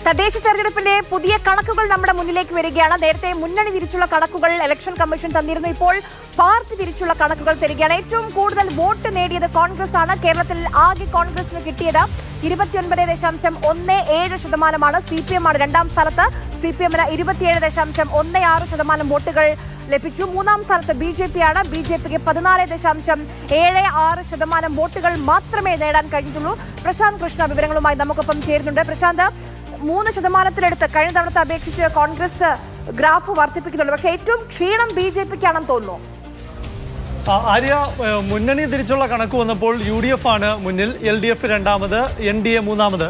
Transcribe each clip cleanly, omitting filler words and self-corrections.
തദ്ദേശ തെരഞ്ഞെടുപ്പിന്റെ പുതിയ കണക്കുകൾ നമ്മുടെ മുന്നിലേക്ക് വരികയാണ്. നേരത്തെ മുന്നണി തിരിച്ചുള്ള കണക്കുകൾ ഇലക്ഷൻ കമ്മീഷൻ തന്നിരുന്നു. ഇപ്പോൾ പാർട്ടി തിരിച്ചുള്ള കണക്കുകൾ തരികയാണ്. ഏറ്റവും കൂടുതൽ വോട്ട് നേടിയത് കോൺഗ്രസ് ആണ്. കേരളത്തിൽ ആകെ കോൺഗ്രസിന് കിട്ടിയത് 29.17%. CPM ആണ് രണ്ടാം സ്ഥാനത്ത്. CPM-ന് 27.16% വോട്ടുകൾ ലഭിച്ചു. മൂന്നാം സ്ഥാനത്ത് BJP ആണ്. BJPക്ക് 14.76% വോട്ടുകൾ മാത്രമേ നേടാൻ കഴിഞ്ഞിട്ടുള്ളൂ. പ്രശാന്ത് കൃഷ്ണ വിവരങ്ങളുമായി നമുക്കൊപ്പം ചേരുന്നുണ്ട്. പ്രശാന്ത്, 3%-ത്തിനടുത്ത് കഴിഞ്ഞ തവണത്തെ അപേക്ഷിച്ച് കോൺഗ്രസ് ഗ്രാഫ് വർദ്ധിപ്പിക്കുന്നുണ്ട്. പക്ഷേ ഏറ്റവും ക്ഷീണം BJPക്കാണെന്ന് തോന്നുന്നു. ആര്യ, മുന്നണി തിരിച്ചുള്ള കണക്ക് വന്നപ്പോൾ UDF ആണ് മുന്നിൽ, LDF രണ്ടാമത്, NDA മൂന്നാമത്.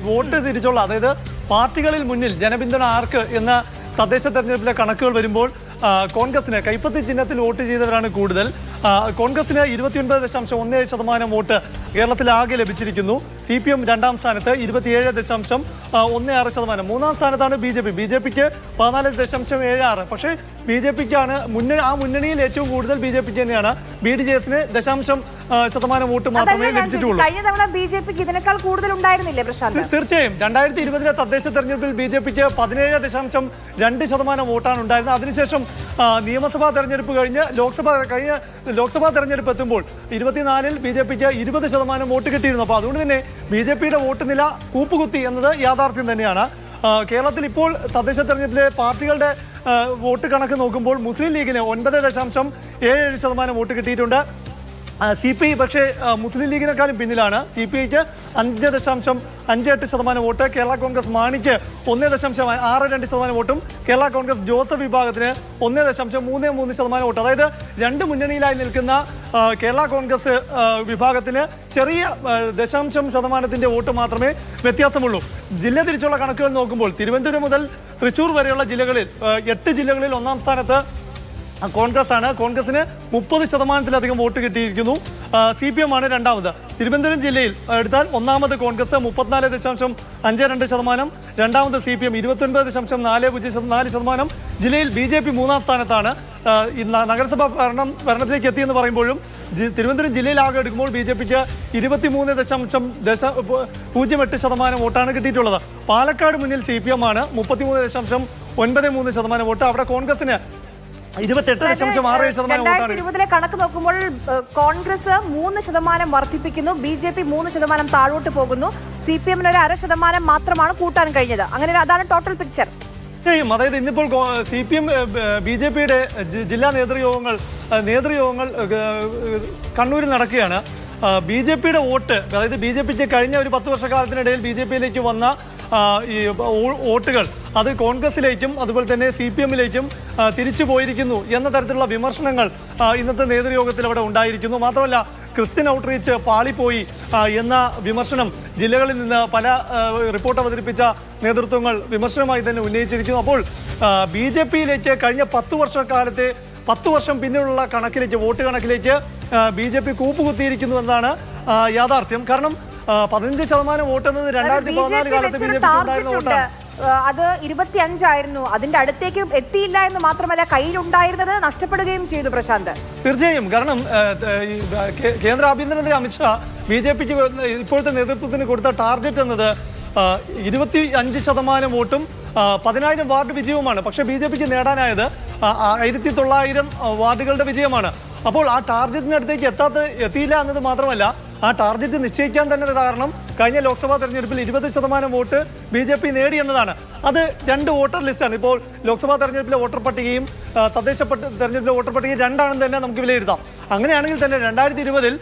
വോട്ട് തിരിച്ചുള്ള, അതായത് പാർട്ടികളിൽ മുന്നിൽ ജനപിന്തുണ ആർക്ക് എന്ന തദ്ദേശ തെരഞ്ഞെടുപ്പിലെ കണക്കുകൾ വരുമ്പോൾ കോൺഗ്രസിന് കൈപ്പത്തി ചിഹ്നത്തിൽ വോട്ട് ചെയ്തവരാണ് കൂടുതൽ. കോൺഗ്രസിന് 29.17% വോട്ട് കേരളത്തിൽ ആകെ ലഭിച്ചിരിക്കുന്നു. CPM രണ്ടാം സ്ഥാനത്ത് 27.16%. മൂന്നാം സ്ഥാനത്താണ് BJPക്ക് 14.76%. പക്ഷേ BJPക്കാണ് ആ മുന്നണിയിൽ ഏറ്റവും കൂടുതൽ BJPക്ക് തന്നെയാണ്. BDJS-ന് 0.% വോട്ട് മാത്രമേ ലഭിച്ചിട്ടുള്ളൂ. കഴിഞ്ഞ തവണ BJPക്ക് ഇതിനേക്കാൾ കൂടുതൽ ഉണ്ടായിരുന്നില്ലേ പ്രശാന്ത്? തീർച്ചയായും 2020 തദ്ദേശ തെരഞ്ഞെടുപ്പിൽ BJPക്ക് 17.2% വോട്ടാണ് ഉണ്ടായിരുന്നത്. അതിനുശേഷം നിയമസഭാ തെരഞ്ഞെടുപ്പ് കഴിഞ്ഞ് ലോക്സഭാ തെരഞ്ഞെടുപ്പ് എത്തുമ്പോൾ 24-ൽ BJPക്ക് 20% വോട്ട് കിട്ടിയിരുന്നു. അപ്പോൾ അതുകൊണ്ട് തന്നെ BJPയുടെ വോട്ട് നില കൂപ്പുകുത്തി എന്നത് യാഥാർത്ഥ്യം തന്നെയാണ്. കേരളത്തിൽ ഇപ്പോൾ തദ്ദേശ തെരഞ്ഞെടുപ്പിലെ പാർട്ടികളുടെ വോട്ട് കണക്ക് നോക്കുമ്പോൾ മുസ്ലിം ലീഗിന് 9.77% വോട്ട് കിട്ടിയിട്ടുണ്ട്. CPI പക്ഷേ മുസ്ലിം ലീഗിനെക്കാളും പിന്നിലാണ്. CPIക്ക് 5.58% വോട്ട്. കേരള കോൺഗ്രസ് മാണിക്ക് 1.62% വോട്ടും കേരള കോൺഗ്രസ് ജോസഫ് വിഭാഗത്തിന് 1.33% വോട്ട്. അതായത് രണ്ട് മുന്നണിയിലായി നിൽക്കുന്ന കേരള കോൺഗ്രസ് വിഭാഗത്തിന് ചെറിയ 0.1% വോട്ട് മാത്രമേ വ്യത്യാസമുള്ളൂ. ജില്ല തിരിച്ചുള്ള കണക്കുകൾ നോക്കുമ്പോൾ തിരുവനന്തപുരം മുതൽ തൃശ്ശൂർ വരെയുള്ള ജില്ലകളിൽ 8 ജില്ലകളിൽ ഒന്നാം സ്ഥാനത്ത് കോൺഗ്രസ് ആണ്. കോൺഗ്രസിന് 30%-ലധികം വോട്ട് കിട്ടിയിരിക്കുന്നു. CPM ആണ് രണ്ടാമത്. തിരുവനന്തപുരം ജില്ലയിൽ എടുത്താൽ ഒന്നാമത് കോൺഗ്രസ് 34.52%, രണ്ടാമത് CPM 29.404%. ജില്ലയിൽ BJP മൂന്നാം സ്ഥാനത്താണ്. നഗരസഭാ ഭരണത്തിലേക്ക് എത്തിയെന്ന് പറയുമ്പോഴും തിരുവനന്തപുരം ജില്ലയിലാകെ എടുക്കുമ്പോൾ BJPക്ക് 23.08% വോട്ടാണ് കിട്ടിയിട്ടുള്ളത്. പാലക്കാട് മുന്നിൽ CPM ആണ് 33.93% വോട്ട്. അവിടെ കോൺഗ്രസിന് 28.67% വോട്ടാണ്. 2020 കണക്ക് നോക്കുമ്പോൾ കോൺഗ്രസ് 3% വർദ്ധിപ്പിക്കുന്നു, BJP 3% താഴോട്ട് പോകുന്നു. CPM-ന് 0.5% മാത്രമാണ് കൂട്ടാൻ കഴിഞ്ഞത്. അങ്ങനെ അതാണ് ടോട്ടൽ പിക്ചർ. അതായത് ഇന്നിപ്പോൾ CPM BJPയുടെ ജില്ലാ നേതൃയോഗങ്ങൾ കണ്ണൂരിൽ നടക്കുകയാണ്. BJPയുടെ വോട്ട്, അതായത് BJPക്ക് കഴിഞ്ഞ ഒരു 10 വർഷക്കാലത്തിനിടയിൽ BJPയിലേക്ക് വന്ന ഈ വോട്ടുകൾ അത് കോൺഗ്രസിലേക്കും അതുപോലെ തന്നെ CPM-ലേക്കും തിരിച്ചു പോയിരിക്കുന്നു എന്ന തരത്തിലുള്ള വിമർശനങ്ങൾ ഇന്നത്തെ നേതൃയോഗത്തിൽ അവിടെ ഉണ്ടായിരിക്കുന്നു. മാത്രമല്ല ക്രിസ്ത്യൻ ഔട്ട്റീച്ച് പാളിപ്പോയി എന്ന വിമർശനം ജില്ലകളിൽ നിന്ന് പല റിപ്പോർട്ട് അവതരിപ്പിച്ച നേതൃത്വങ്ങൾ വിമർശനമായി തന്നെ ഉന്നയിച്ചിരിക്കുന്നു. അപ്പോൾ BJPയിലേക്ക് കഴിഞ്ഞ 10 വർഷം പിന്നിലുള്ള കണക്കിലേക്ക്, വോട്ട് കണക്കിലേക്ക് BJP കൂപ്പുകുത്തിയിരിക്കുന്നു എന്നതാണ് യാഥാർത്ഥ്യം. കാരണം 15% വോട്ട് എന്നത് 2014 കാലത്ത് BJP ഉണ്ടായിരുന്ന വോട്ടാണ്. അത് 25 ആയിരുന്നു. അതിന്റെ അടുത്തേക്ക് എത്തിയില്ല എന്ന് മാത്രമല്ല, കയ്യിലുണ്ടായിരുന്നത് നഷ്ടപ്പെടുകയും ചെയ്തു. പ്രശാന്ത്, തീർച്ചയായും. കാരണം കേന്ദ്ര ആഭ്യന്തരമന്ത്രി അമിത്ഷാ BJPക്ക് ഇപ്പോഴത്തെ നേതൃത്വത്തിന് കൊടുത്ത ടാർഗറ്റ് എന്നത് 25% വോട്ടും 10,000 വാർഡ് വിജയവുമാണ്. പക്ഷെ BJPക്ക് നേടാനായത് 1900 വാർഡുകളുടെ വിജയമാണ്. അപ്പോൾ ആ ടാർഗറ്റിനടുത്തേക്ക് എത്തിയില്ല എന്നത് മാത്രമല്ല, ആ ടാർഗറ്റ് നിശ്ചയിക്കാൻ തന്നെ കാരണം കഴിഞ്ഞ ലോക്സഭാ തെരഞ്ഞെടുപ്പിൽ 20% വോട്ട് BJP നേടി എന്നതാണ്. അത് 2 വോട്ടർ ലിസ്റ്റാണ്. ഇപ്പോൾ ലോക്സഭാ തെരഞ്ഞെടുപ്പിലെ വോട്ടർ പട്ടികയും തദ്ദേശ തെരഞ്ഞെടുപ്പിലെ വോട്ടർ പട്ടികയും രണ്ടാണെന്ന് തന്നെ നമുക്ക് വിലയിരുത്താം. അങ്ങനെയാണെങ്കിൽ തന്നെ 2020-ൽ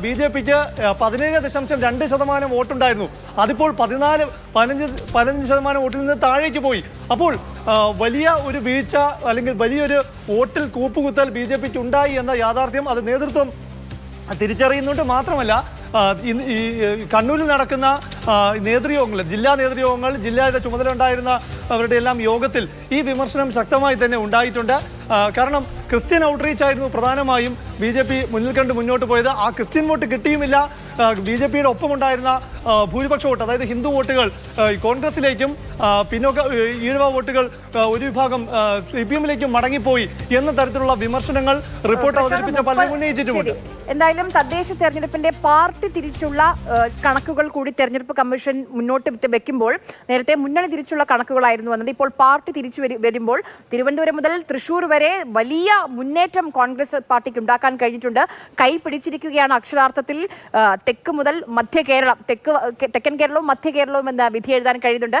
BJPക്ക് 17.2% വോട്ടുണ്ടായിരുന്നു. അതിപ്പോൾ 15% വോട്ടിൽ നിന്ന് താഴേക്ക് പോയി. അപ്പോൾ വലിയ ഒരു വീഴ്ച അല്ലെങ്കിൽ വലിയൊരു വോട്ടിൽ കൂപ്പുകുത്തൽ BJPക്ക് ഉണ്ടായി എന്ന യാഥാർത്ഥ്യം അത് നേതൃത്വം തിരിച്ചറിയുന്നുണ്ട്. മാത്രമല്ല ഈ കണ്ണൂരിൽ നടക്കുന്ന നേതൃയോഗങ്ങൾ, ജില്ലാ നേതൃയോഗങ്ങൾ, ജില്ലയുടെ ചുമതല ഉണ്ടായിരുന്ന അവരുടെ എല്ലാം യോഗത്തിൽ ഈ വിമർശനം ശക്തമായി തന്നെ ഉണ്ടായിട്ടുണ്ട്. കാരണം ക്രിസ്ത്യൻ ഔട്ട്റീച്ച് ആയിരുന്നു പ്രധാനമായും BJP മുന്നിൽ കണ്ട് മുന്നോട്ട് പോയത്. ആ ക്രിസ്ത്യൻ വോട്ട് കിട്ടിയുമില്ല. BJPയുടെ ഒപ്പമുണ്ടായിരുന്ന ഭൂരിപക്ഷ വോട്ട്, അതായത് ഹിന്ദു വോട്ടുകൾ കോൺഗ്രസിലേക്കും പിന്നോക്ക ഈഴവ വോട്ടുകൾ ഒരു വിഭാഗം CPM-ലേക്കും മടങ്ങിപ്പോയി എന്ന തരത്തിലുള്ള വിമർശനങ്ങൾ റിപ്പോർട്ട് അവതരിപ്പിച്ച പലരും ഉന്നയിച്ചിട്ടുമുണ്ട്. എന്തായാലും തദ്ദേശ തെരഞ്ഞെടുപ്പിന്റെ പാർട്ടി തിരിച്ചുള്ള കണക്കുകൾ കൂടി തെരഞ്ഞെടുപ്പ് കമ്മീഷൻ മുന്നോട്ട് വെക്കുമ്പോൾ നേരത്തെ മുന്നണി തിരിച്ചുള്ള കണക്കുകളായിരുന്നു വന്നത്. ഇപ്പോൾ പാർട്ടി തിരിച്ചു വരുമ്പോൾ തിരുവനന്തപുരം മുതൽ തൃശൂർ വരെ വലിയ മുന്നേറ്റം കോൺഗ്രസ് പാർട്ടിക്ക് ഉണ്ടാക്കാൻ കഴിഞ്ഞിട്ടുണ്ട്. കൈ പിടിച്ചിരിക്കുകയാണ് അക്ഷരാർത്ഥത്തിൽ. തെക്ക് മുതൽ മധ്യ കേരളം, തെക്കൻ കേരളവും മധ്യ കേരളവും എന്ന വിധി എഴുതാൻ കഴിയുന്നുണ്ട്.